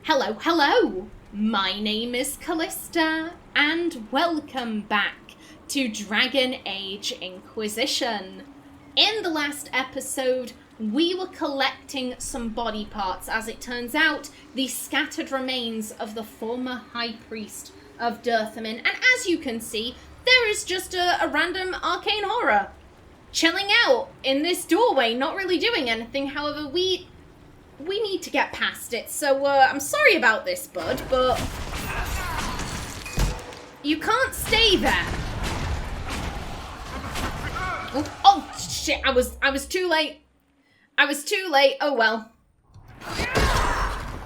Hello, hello! My name is Callista, and welcome back to Dragon Age Inquisition. In the last episode, we were collecting some body parts. As it turns out, the scattered remains of the former High Priest of Dirthamin. And as you can see, there is just a random arcane horror chilling out in this doorway, not really doing anything. However, we need to get past it, so I'm sorry about this, bud, but you can't stay there. Oh shit! I was too late. I was too late. Oh well.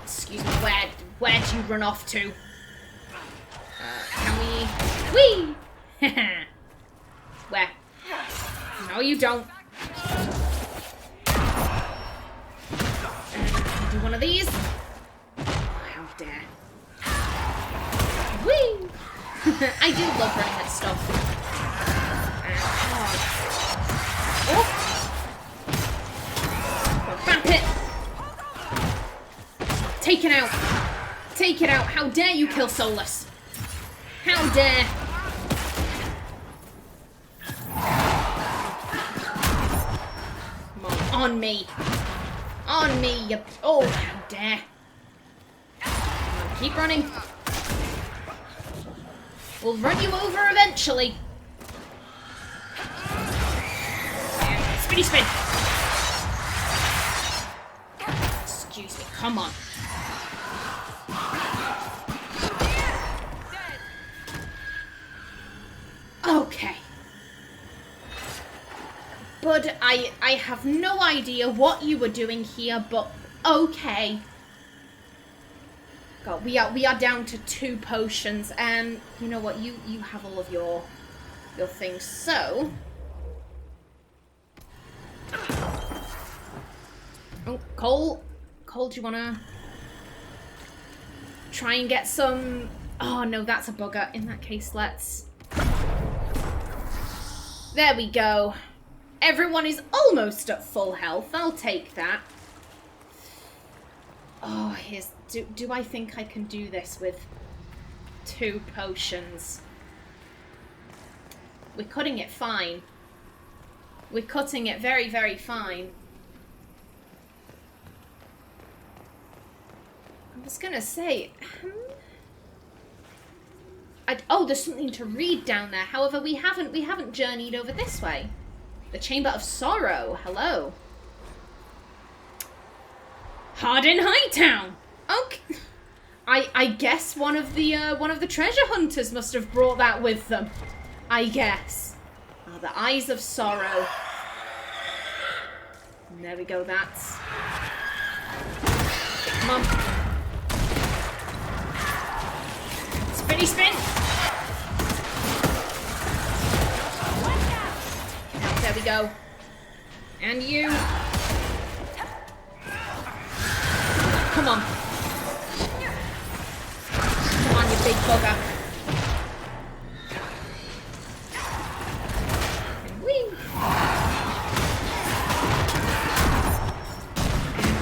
Excuse me. Where'd you run off to? Can we? Whee! Where? No, you don't. Do one of these. How dare. Whee! I do love running at stuff. Oh. Bamp it! Take it out! Take it out! How dare you kill Solus! How dare! Come on me! On me, you... Oh, how dare. Keep running. We'll run you over eventually. Spinny spin. Excuse me, come on. Okay. Bud, I have no idea what you were doing here, but okay. God, we are down to 2 potions, and you know what? You have all of your things. So, oh, Cowl, do you wanna try and get some? Oh no, that's a bugger. In that case, let's. There we go. Everyone is almost at full health. I'll take that. Oh, here's... Do I think I can do this with 2 potions? We're cutting it fine. We're cutting it very, very fine. I was gonna say... oh, there's something to read down there. However, we haven't journeyed over this way. The Chamber of Sorrow. Hello. Hardin Hightown. Okay. I guess one of the treasure hunters must have brought that with them. I guess. Oh, the Eyes of Sorrow. And there we go. That's. Come on. Spinny spin. There we go. And you. Come on. Come on, you big bugger. Whee!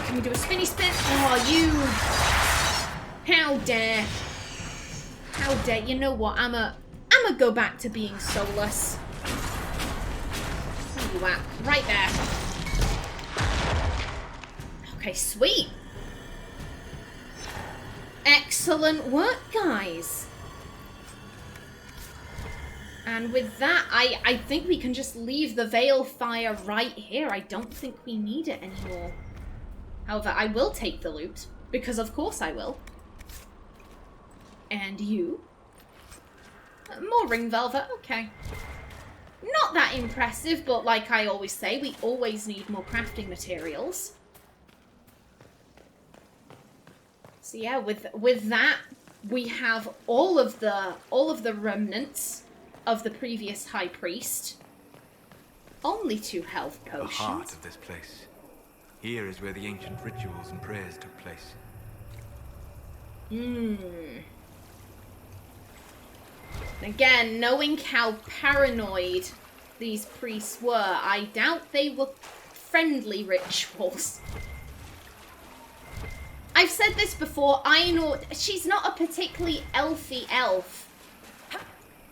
Can we do a spinny spin? Oh, you. How dare. How dare. You know what? I'ma go back to being soulless. You at? Right there. Okay, sweet. Excellent work, guys. And with that, I think we can just leave the Veil Fire right here. I don't think we need it anymore. However, I will take the loot, because of course I will. And you? More ring velvet, okay. Not that impressive, but like I always say, we always need more crafting materials. So yeah, with that, we have all of the remnants of the previous High Priest. Only 2 health potions. The heart of this place. Here is where the ancient rituals and prayers took place. Again, knowing how paranoid these priests were, I doubt they were friendly rituals. I've said this before, Aenor, she's not a particularly elfy elf.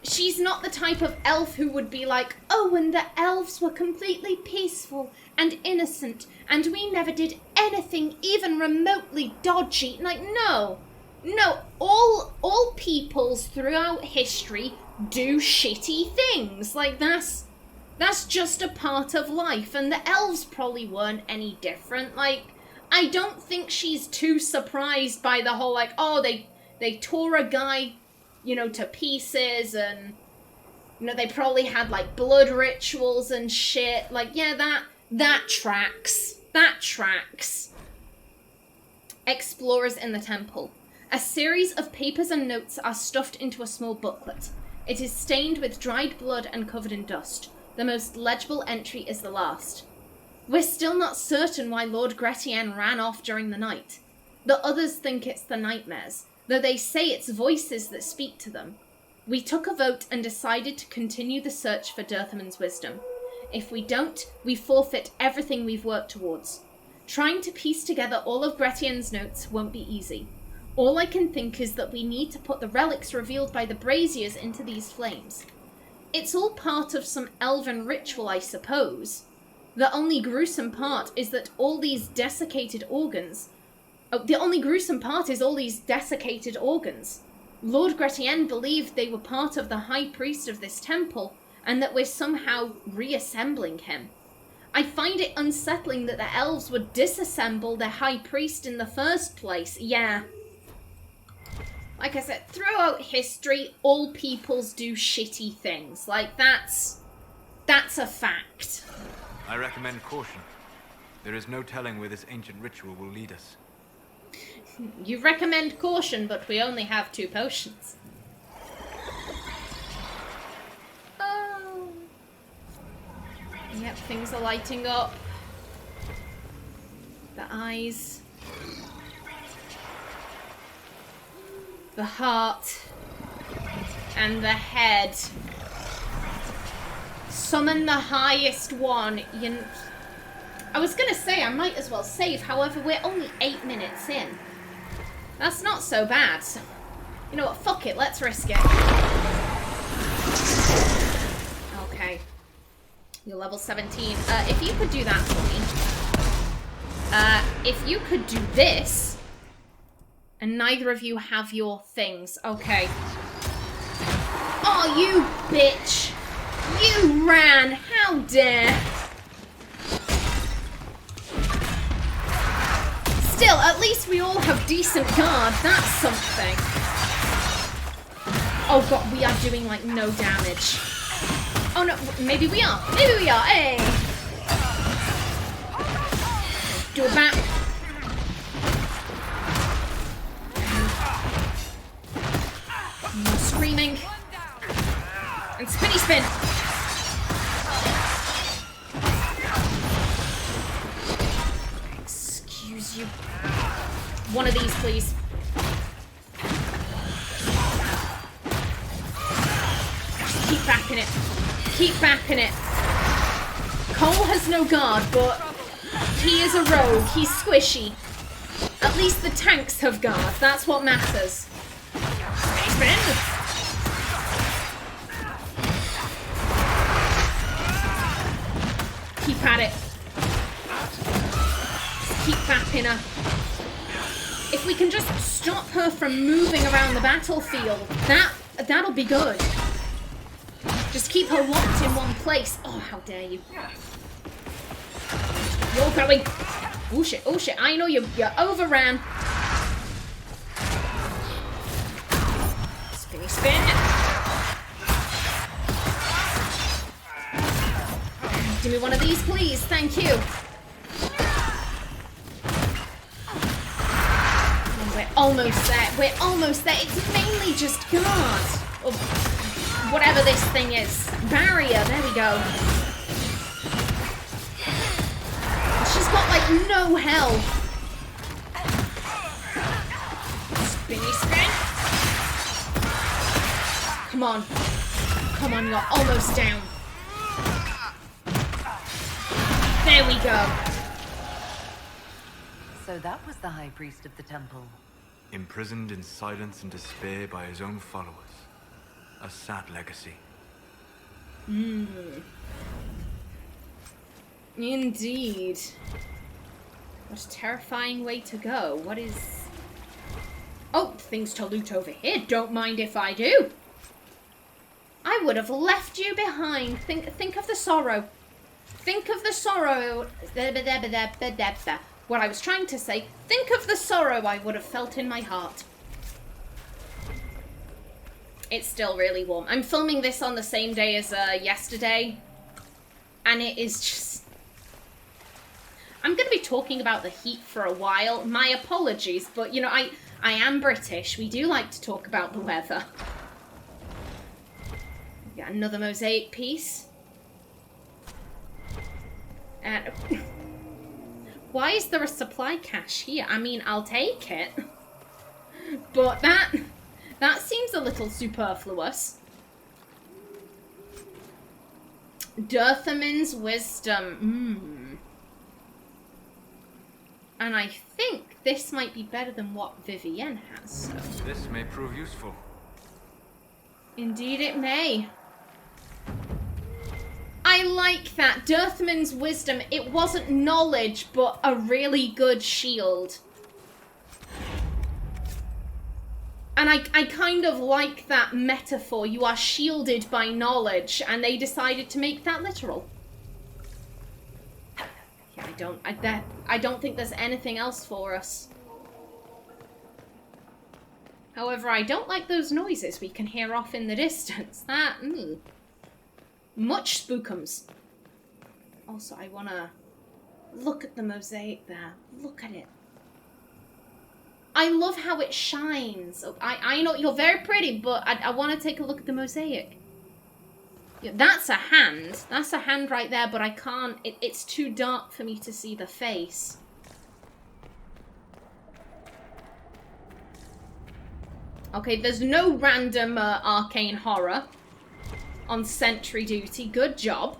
She's not the type of elf who would be like, oh, and the elves were completely peaceful and innocent, and we never did anything even remotely dodgy. Like, no. No, all peoples throughout history do shitty things. Like, that's just a part of life, and the elves probably weren't any different. Like, I don't think she's too surprised by the whole, like, oh, they tore a guy, you know, to pieces, and, you know, they probably had, like, blood rituals and shit. Like, yeah, that tracks. That tracks. Explorers in the temple. A series of papers and notes are stuffed into a small booklet. It is stained with dried blood and covered in dust. The most legible entry is the last. We're still not certain why Lord Gretien ran off during the night. The others think it's the nightmares, though they say it's voices that speak to them. We took a vote and decided to continue the search for Dirthaman's wisdom. If we don't, we forfeit everything we've worked towards. Trying to piece together all of Gretien's notes won't be easy. All I can think is that we need to put the relics revealed by the braziers into these flames. It's all part of some elven ritual, I suppose. The only gruesome part is that all these desiccated organs... the only gruesome part is all these desiccated organs. Lord Gretien believed they were part of the high priest of this temple, and that we're somehow reassembling him. I find it unsettling that the elves would disassemble their high priest in the first place. Yeah. Like I said, throughout history, all peoples do shitty things. Like, that's a fact. I recommend caution. There is no telling where this ancient ritual will lead us. You recommend caution, but we only have 2 potions. Oh. Yep, things are lighting up. The eyes. The heart. And the head. Summon the highest one. I was gonna say I might as well save, however, we're only 8 minutes in. That's not so bad. You know what, fuck it, let's risk it. Okay. You're level 17. If you could do that for me. If you could do this. And neither of you have your things. Okay. Oh, you bitch! You ran! How dare! Still, at least we all have decent guard. That's something. Oh god, we are doing, like, no damage. Oh no, maybe we are. Maybe we are. Hey! Do a back. More screaming. And spinny spin. Excuse you. One of these, please. Keep backing it. Keep backing it. Cowl has no guard, but he is a rogue. He's squishy. At least the tanks have guard. That's what matters. Spin. Keep at it. Keep bapping her. If we can just stop her from moving around the battlefield, that'll be good. Just keep her locked in one place. Oh, how dare you. You're going. Oh shit, oh shit. I know you overran. Spinny spin. Give me one of these, please. Thank you. Oh, we're almost there. We're almost there. It's mainly just guard. Or whatever this thing is. Barrier. There we go. She's got, like, no health. Spinny spin. Come on. Come on, you're almost down. There we go. So that was the High Priest of the temple. Imprisoned in silence and despair by his own followers. A sad legacy. Indeed. What a terrifying way to go. What is... Oh, things to loot over here. Don't mind if I do. I would have left you behind. Think of the sorrow. Think of the sorrow. What I was trying to say. Think of the sorrow I would have felt in my heart. It's still really warm. I'm filming this on the same day as yesterday. And it is just... I'm going to be talking about the heat for a while. My apologies, but, you know, I am British. We do like to talk about the weather. Got another mosaic piece. And... Why is there a supply cache here? I mean, I'll take it. But that seems a little superfluous. Dirthamin's wisdom. And I think this might be better than what Vivienne has. So. This may prove useful. Indeed it may. I like that. Dirthamin's wisdom. It wasn't knowledge, but a really good shield. And I kind of like that metaphor. You are shielded by knowledge, and they decided to make that literal. Yeah, I don't think there's anything else for us. However, I don't like those noises we can hear off in the distance. That, much spookums. Also, I wanna look at the mosaic there. Look at it. I love how it shines. I know you're very pretty, but I want to take a look at the mosaic. Yeah, that's a hand. That's a hand right there, but I can't. It's too dark for me to see the face. Okay, there's no random arcane horror on sentry duty. Good job.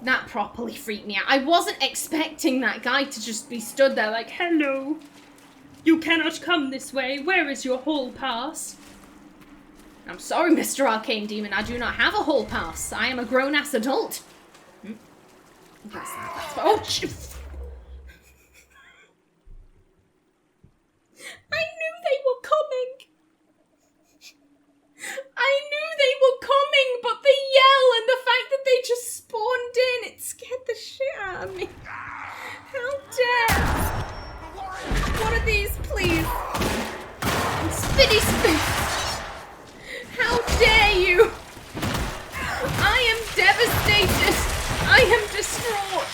That properly freaked me out. I wasn't expecting that guy to just be stood there like, hello. You cannot come this way. Where is your hall pass? I'm sorry, Mr. Arcane Demon. I do not have a hall pass. I am a grown-ass adult. Yes, oh, I knew they were coming. I knew they were coming, but the yell and the fact that they just spawned in, it scared the shit out of me. How dare... What are these, please? Spitty spit! How dare you! I am devastated! I am distraught!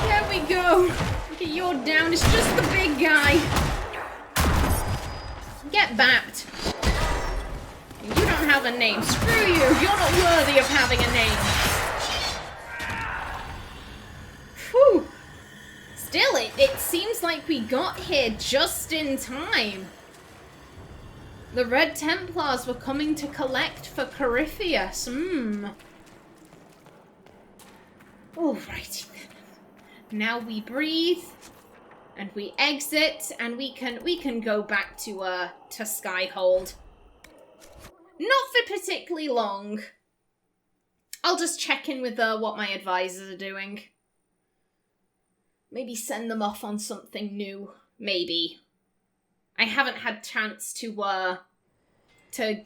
There we go. Okay, you're down. It's just the big guy. Get bapped. You don't have a name. Screw you. You're not worthy of having a name. Whew. Still, it seems like we got here just in time. The Red Templars were coming to collect for Corypheus. Alrighty then. Now we breathe, and we exit, and we can go back to Skyhold. Not for particularly long. I'll just check in with what my advisors are doing. Maybe send them off on something new. Maybe. I haven't had chance to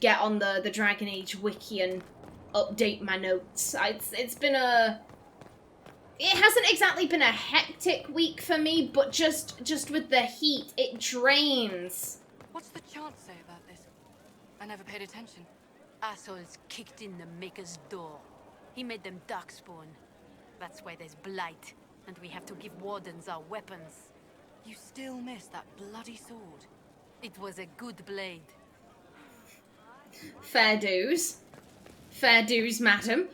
get on the Dragon Age wiki and update my notes. It's been a... It hasn't exactly been a hectic week for me, but just with the heat, it drains. What's the chant say about this? I never paid attention. Assholes kicked in the Maker's door. He made them darkspawn. That's why there's blight. And we have to give wardens our weapons. You still miss that bloody sword. It was a good blade. Fair dues. Fair dues, madam.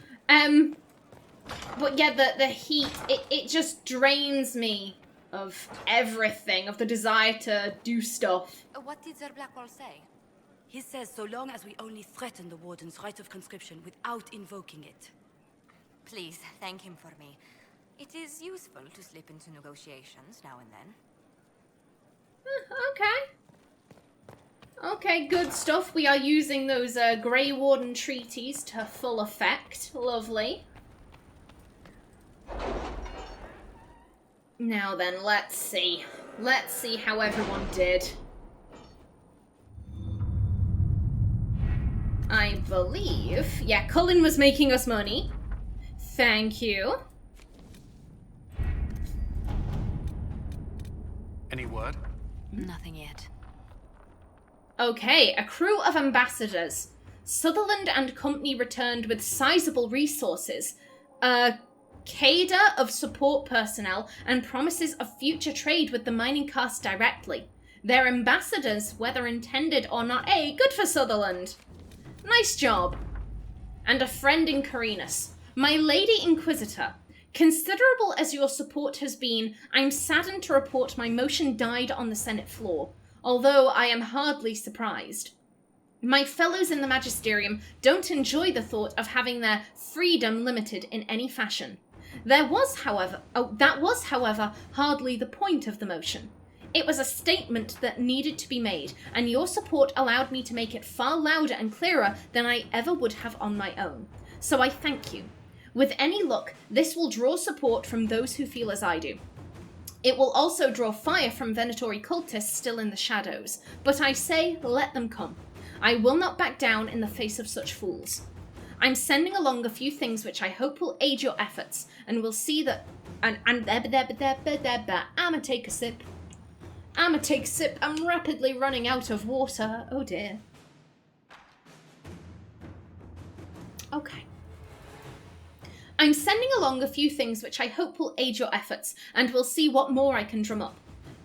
But yeah, the heat, it just drains me of everything, of the desire to do stuff. What did Sir Blackwall say? He says so long as we only threaten the Warden's right of conscription without invoking it. Please, thank him for me. It is useful to slip into negotiations now and then. Okay. Okay, good stuff. We are using those Grey Warden treaties to full effect. Lovely. Now then, let's see. Let's see how everyone did. I believe... Yeah, Cullen was making us money. Thank you. Any word? Nothing yet. Okay, a crew of ambassadors. Sutherland and company returned with sizable resources. A cadre of support personnel and promises of future trade with the mining caste directly. Their ambassadors, whether intended or not, good for Sutherland. Nice job. And a friend in Carinus. My Lady Inquisitor, considerable as your support has been, I'm saddened to report my motion died on the Senate floor, although I am hardly surprised. My fellows in the Magisterium don't enjoy the thought of having their freedom limited in any fashion. That was, however, hardly the point of the motion. It was a statement that needed to be made, and your support allowed me to make it far louder and clearer than I ever would have on my own. So I thank you. With any luck, this will draw support from those who feel as I do. It will also draw fire from Venatori cultists still in the shadows, but I say, let them come. I will not back down in the face of such fools. I'm sending along a few things which I hope will aid your efforts, and we'll see that... I'ma take a sip. I'm rapidly running out of water. Oh dear. Okay. I'm sending along a few things which I hope will aid your efforts, and we'll see what more I can drum up.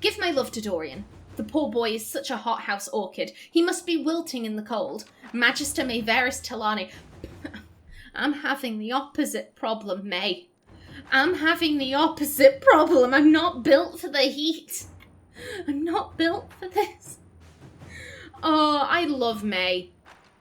Give my love to Dorian. The poor boy is such a hothouse orchid. He must be wilting in the cold. Magister Mayveris Telani. I'm having the opposite problem, May. I'm having the opposite problem. I'm not built for the heat. I'm not built for this. Oh, I love May.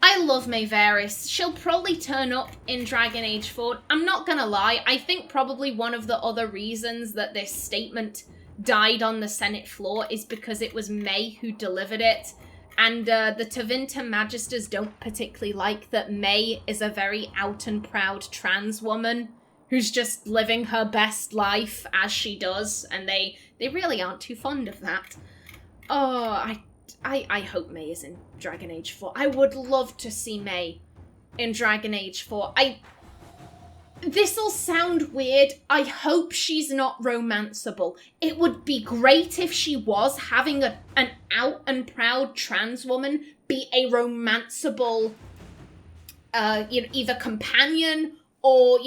I love Mayveris. She'll probably turn up in Dragon Age 4. I'm not gonna lie, I think probably one of the other reasons that this statement died on the Senate floor is because it was May who delivered it. And the Tevinter Magisters don't particularly like that May is a very out and proud trans woman who's just living her best life as she does, and they really aren't too fond of that. Oh, I hope May is in Dragon Age 4. I would love to see May in Dragon Age 4. This'll sound weird. I hope she's not romanceable. It would be great if she was. Having an out and proud trans woman be a romanceable, either companion or,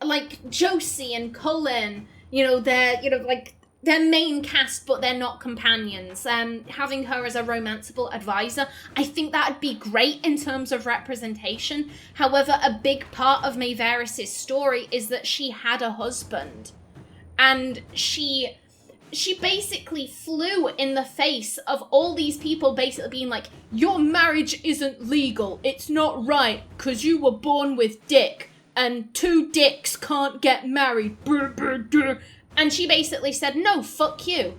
like Josie and Cullen, they're main cast, but they're not companions. Having her as a romanceable advisor, I think that'd be great in terms of representation. However, a big part of Mayveris' story is that she had a husband. And she basically flew in the face of all these people basically being like, your marriage isn't legal, it's not right, because you were born with dick, and two dicks can't get married. And she basically said, no, fuck you.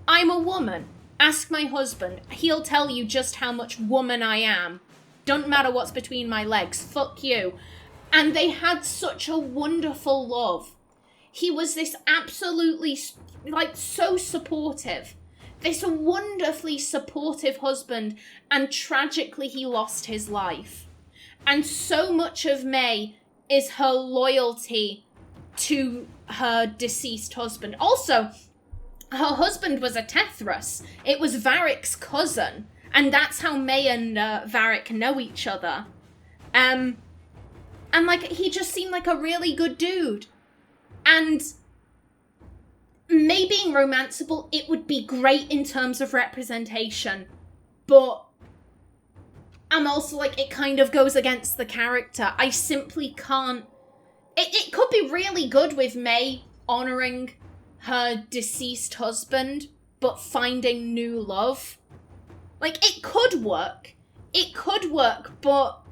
I'm a woman. Ask my husband. He'll tell you just how much woman I am. Don't matter what's between my legs. Fuck you. And they had such a wonderful love. He was this absolutely, so supportive. This wonderfully supportive husband. And tragically, he lost his life. And so much of May is her loyalty to her deceased husband. Also, her husband was a Tethras. It was Varric's cousin, and that's how May and Varric know each other. And he just seemed like a really good dude. And May being romanceable, it would be great in terms of representation, but I'm also it kind of goes against the character. I simply can't. It could be really good with May honouring her deceased husband, but finding new love. It could work. It could work, but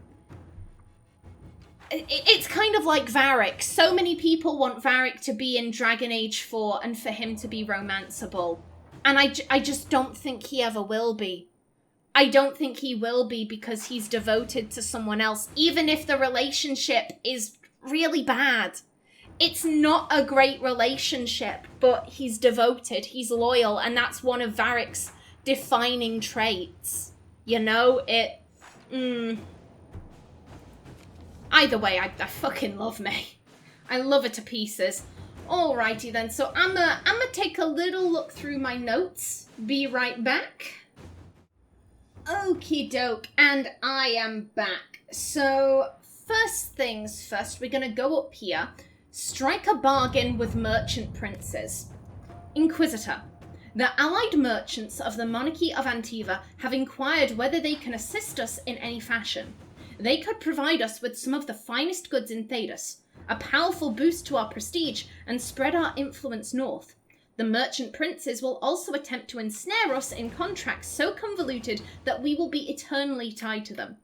it's kind of like Varric. So many people want Varric to be in Dragon Age 4 and for him to be romanceable. And I just don't think he ever will be. I don't think he will be because he's devoted to someone else, even if the relationship is really bad. It's not a great relationship, but he's devoted, he's loyal, and that's one of Varric's defining traits. You know, Either way, I fucking love May. I love her to pieces. Alrighty then, so I'm gonna take a little look through my notes. Be right back. Okie doke, and I am back. So, first things first, we're gonna go up here, strike a bargain with merchant princes. Inquisitor. The allied merchants of the monarchy of Antiva have inquired whether they can assist us in any fashion. They could provide us with some of the finest goods in Thedas, a powerful boost to our prestige, and spread our influence north. The merchant princes will also attempt to ensnare us in contracts so convoluted that we will be eternally tied to them.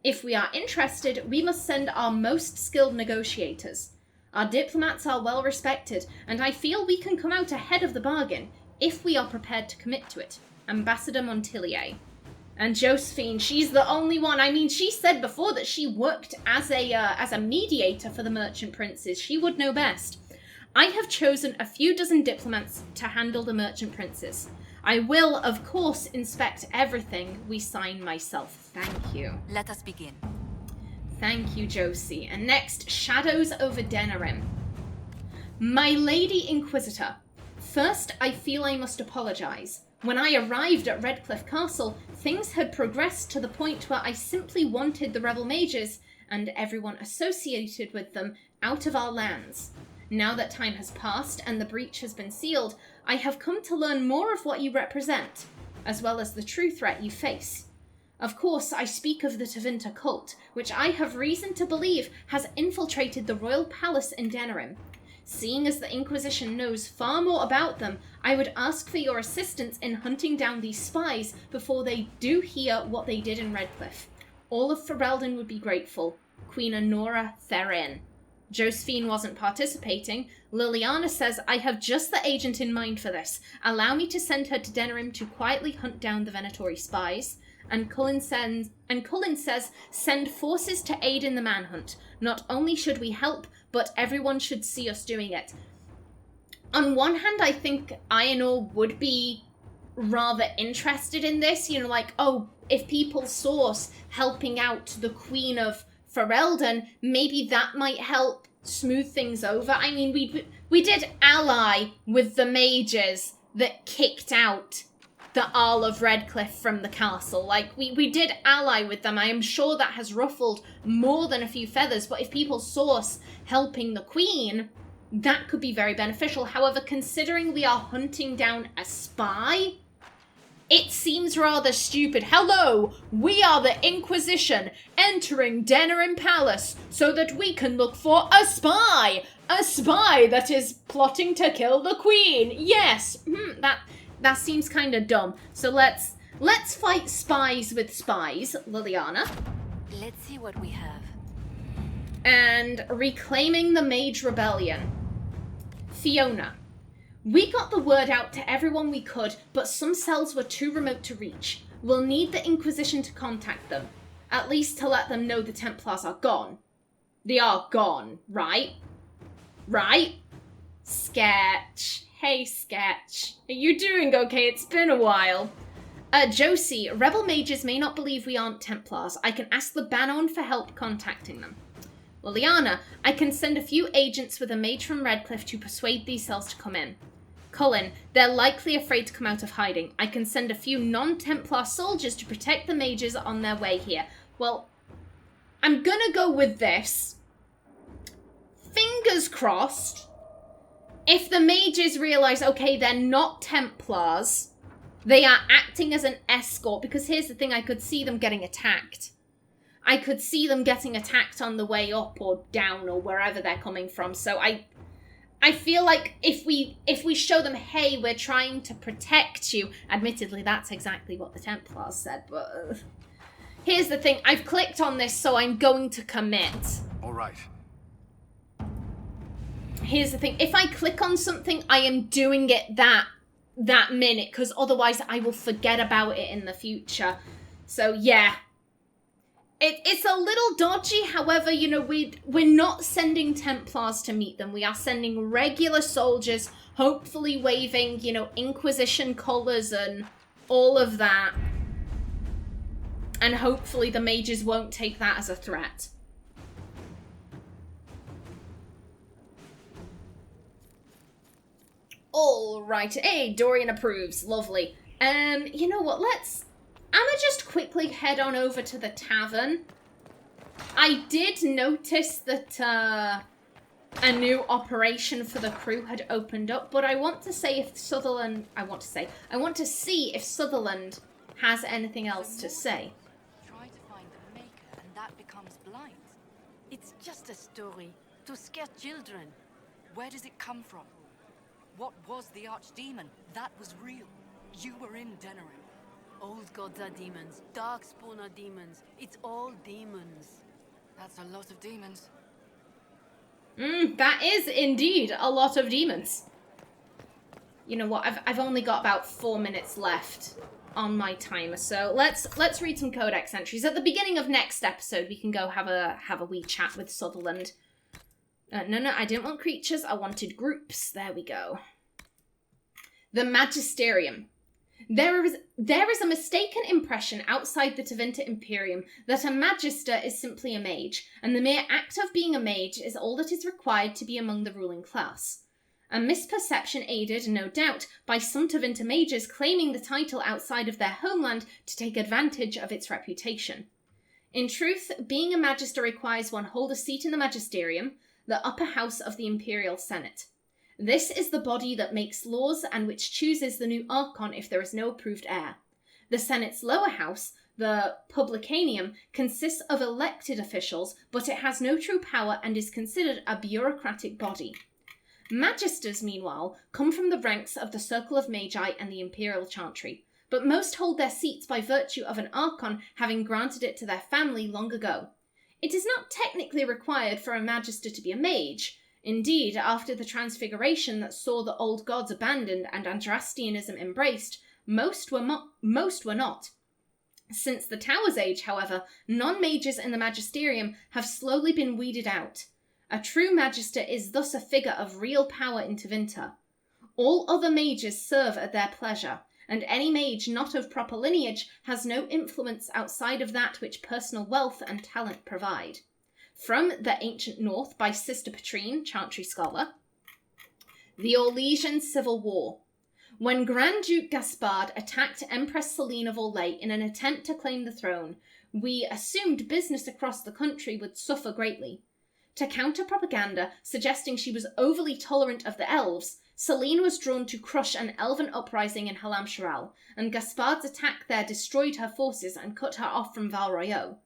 If we are interested, we must send our most skilled negotiators. Our diplomats are well respected, and I feel we can come out ahead of the bargain if we are prepared to commit to it. Ambassador Montillier. And Josephine, she's the only one. I mean, she said before that she worked as a mediator for the merchant princes. She would know best. I have chosen a few dozen diplomats to handle the merchant princes. I will, of course, inspect everything we sign myself. Thank you. Let us begin. Thank you, Josie. And next, Shadows over Denerim. My Lady Inquisitor. First, I feel I must apologize. When I arrived at Redcliffe Castle, things had progressed to the point where I simply wanted the rebel mages, and everyone associated with them, out of our lands. Now that time has passed and the breach has been sealed, I have come to learn more of what you represent, as well as the true threat you face. Of course, I speak of the Tevinter cult, which I have reason to believe has infiltrated the royal palace in Denerim. Seeing as the Inquisition knows far more about them, I would ask for your assistance in hunting down these spies before they do hear what they did in Redcliffe. All of Ferelden would be grateful. Queen Aenor Therin. Josephine wasn't participating. Liliana says, I have just the agent in mind for this. Allow me to send her to Denerim to quietly hunt down the Venatori spies. And Cullen says, send forces to aid in the manhunt. Not only should we help, but everyone should see us doing it. On one hand, I think Aenor would be rather interested in this. You know, like, oh, if people saw us helping out the Queen of Ferelden, maybe that might help smooth things over. I mean, we did ally with the mages that kicked out the Arl of Redcliffe from the castle. Like, we did ally with them. I am sure that has ruffled more than a few feathers, but if people saw us helping the Queen, that could be very beneficial. However, considering we are hunting down a spy, it seems rather stupid. Hello, we are the Inquisition, entering Denerim Palace so that we can look for a spy! A spy that is plotting to kill the Queen! Yes, that seems kind of dumb. So let's fight spies with spies, Liliana. Let's see what we have. And reclaiming the Mage Rebellion. Fiona. We got the word out to everyone we could, but some cells were too remote to reach. We'll need the Inquisition to contact them. At least to let them know the Templars are gone. They are gone, right? Right? Sketch. Hey, Sketch. Are you doing okay? It's been a while. Josie, rebel mages may not believe we aren't Templars. I can ask the Banon for help contacting them. Liliana, I can send a few agents with a mage from Redcliffe to persuade these cells to come in. Cullen, they're likely afraid to come out of hiding. I can send a few non-Templar soldiers to protect the mages on their way here. Well, I'm gonna go with this. Fingers crossed. If the mages realise, okay, they're not Templars, they are acting as an escort, because here's the thing, I could see them getting attacked. I could see them getting attacked on the way up or down or wherever they're coming from. So I feel like if we show them, hey, we're trying to protect you. Admittedly, that's exactly what the Templars said, but here's the thing. I've clicked on this, so I'm going to commit. All right. Here's the thing. If I click on something, I am doing it that minute, because otherwise I will forget about it in the future. So, yeah. It's a little dodgy. However, you know, we're not sending Templars to meet them. We are sending regular soldiers, hopefully waving, you know, Inquisition colours and all of that. And hopefully the mages won't take that as a threat. All right. Hey, Dorian approves. Lovely. You know what? I'ma just quickly head on over to the tavern. I did notice that a new operation for the crew had opened up, but I want to see if Sutherland has anything else to say. Try to find the Maker and that becomes blind. It's just a story to scare children. Where does it come from? What was the Archdemon? That was real. You were in Denerim. Old gods are demons. Darkspawn are demons. It's all demons. That's a lot of demons. That is indeed a lot of demons. You know what? I've only got about 4 minutes left on my timer, so let's read some codex entries. At the beginning of next episode, we can go have a wee chat with Sutherland. No, I didn't want creatures. I wanted groups. There we go. The Magisterium. There is a mistaken impression outside the Tevinter Imperium that a Magister is simply a mage, and the mere act of being a mage is all that is required to be among the ruling class. A misperception aided, no doubt, by some Tevinter mages claiming the title outside of their homeland to take advantage of its reputation. In truth, being a Magister requires one hold a seat in the Magisterium, the upper house of the Imperial Senate. This is the body that makes laws and which chooses the new Archon if there is no approved heir. The Senate's lower house, the Publicanium, consists of elected officials, but it has no true power and is considered a bureaucratic body. Magisters, meanwhile, come from the ranks of the Circle of Magi and the Imperial Chantry, but most hold their seats by virtue of an Archon having granted it to their family long ago. It is not technically required for a Magister to be a mage. Indeed, after the transfiguration that saw the old gods abandoned and Andrastianism embraced, most were not. Since the Tower's Age, however, non-mages in the Magisterium have slowly been weeded out. A true Magister is thus a figure of real power in Tevinter. All other mages serve at their pleasure, and any mage not of proper lineage has no influence outside of that which personal wealth and talent provide. From the Ancient North by Sister Petrine, Chantry Scholar. The Orlesian Civil War. When Grand Duke Gaspard attacked Empress Celine of Orlais in an attempt to claim the throne, we assumed business across the country would suffer greatly. To counter propaganda suggesting she was overly tolerant of the elves, Celine was drawn to crush an elven uprising in Halam Sharal, and Gaspard's attack there destroyed her forces and cut her off from Val Royeaux.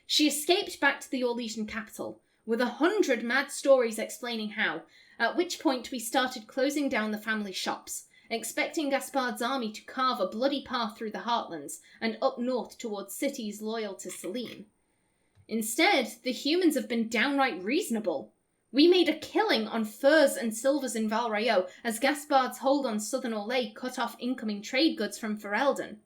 She escaped back to the Orlesian capital, with 100 mad stories explaining how, at which point we started closing down the family shops, expecting Gaspard's army to carve a bloody path through the heartlands and up north towards cities loyal to Celine. Instead, the humans have been downright reasonable. We made a killing on furs and silvers in Val Royeaux as Gaspard's hold on southern Orlais cut off incoming trade goods from Ferelden.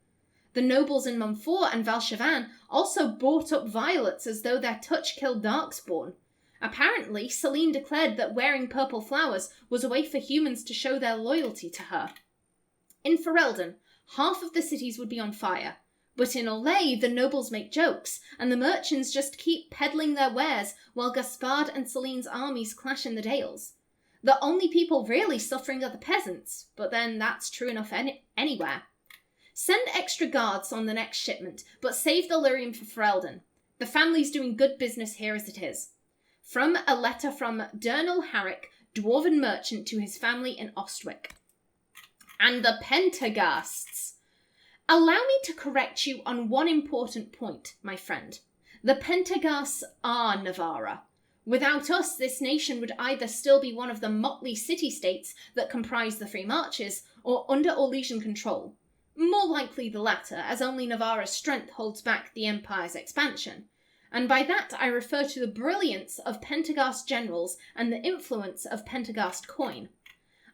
The nobles in Montfort and Valchevin also bought up violets as though their touch killed Darkspawn. Apparently, Celine declared that wearing purple flowers was a way for humans to show their loyalty to her. In Ferelden, half of the cities would be on fire, but in Orlais the nobles make jokes, and the merchants just keep peddling their wares while Gaspard and Celine's armies clash in the dales. The only people really suffering are the peasants, but then that's true enough anywhere. Send extra guards on the next shipment, but save the lyrium for Ferelden. The family's doing good business here as it is. From a letter from Dernal Harrick, dwarven merchant, to his family in Ostwick. And the Pentaghasts. Allow me to correct you on one important point, my friend. The Pentaghasts are Navarra. Without us, this nation would either still be one of the motley city-states that comprise the Free Marches, or under Orlesian control. More likely the latter, as only Navarra's strength holds back the Empire's expansion. and by that I refer to the brilliance of Pendergast generals and the influence of Pendergast coin.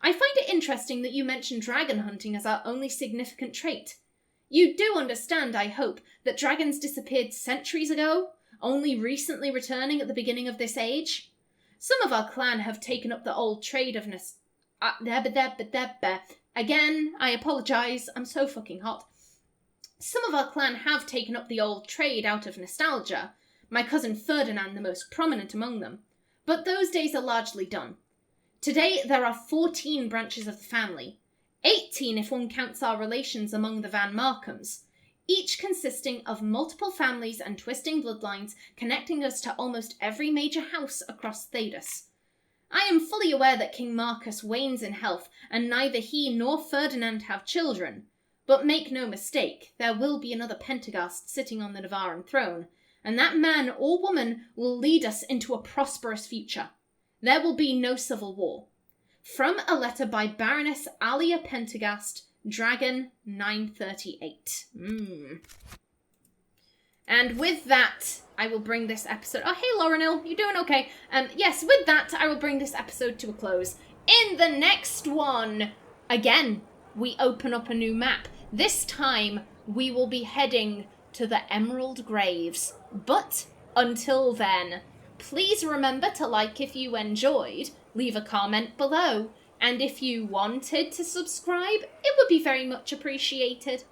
I find it interesting that you mention dragon hunting as our only significant trait. You do understand, I hope, that dragons disappeared centuries ago, only recently returning at the beginning of this age? Some of our clan have taken up the old trade of Again, I apologise, I'm so fucking hot. Some of our clan have taken up the old trade out of nostalgia, my cousin Ferdinand the most prominent among them, but those days are largely done. Today there are 14 branches of the family, 18 if one counts our relations among the Van Markhams, each consisting of multiple families and twisting bloodlines connecting us to almost every major house across Thedas. I am fully aware that King Marcus wanes in health, and neither he nor Ferdinand have children, but make no mistake, there will be another Pendergast sitting on the Navaran throne, and that man or woman will lead us into a prosperous future. There will be no civil war. From a letter by Baroness Alia Pendergast, Dragon 938. And with that, I will bring this episode... Oh, hey, Laurenil, you doing okay? Yes, with that, I will bring this episode to a close. In the next one, again, we open up a new map. This time, we will be heading to the Emerald Graves. But until then, please remember to like if you enjoyed, leave a comment below, and if you wanted to subscribe, it would be very much appreciated.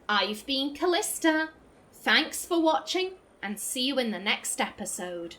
I've been Callista. Thanks for watching, and see you in the next episode.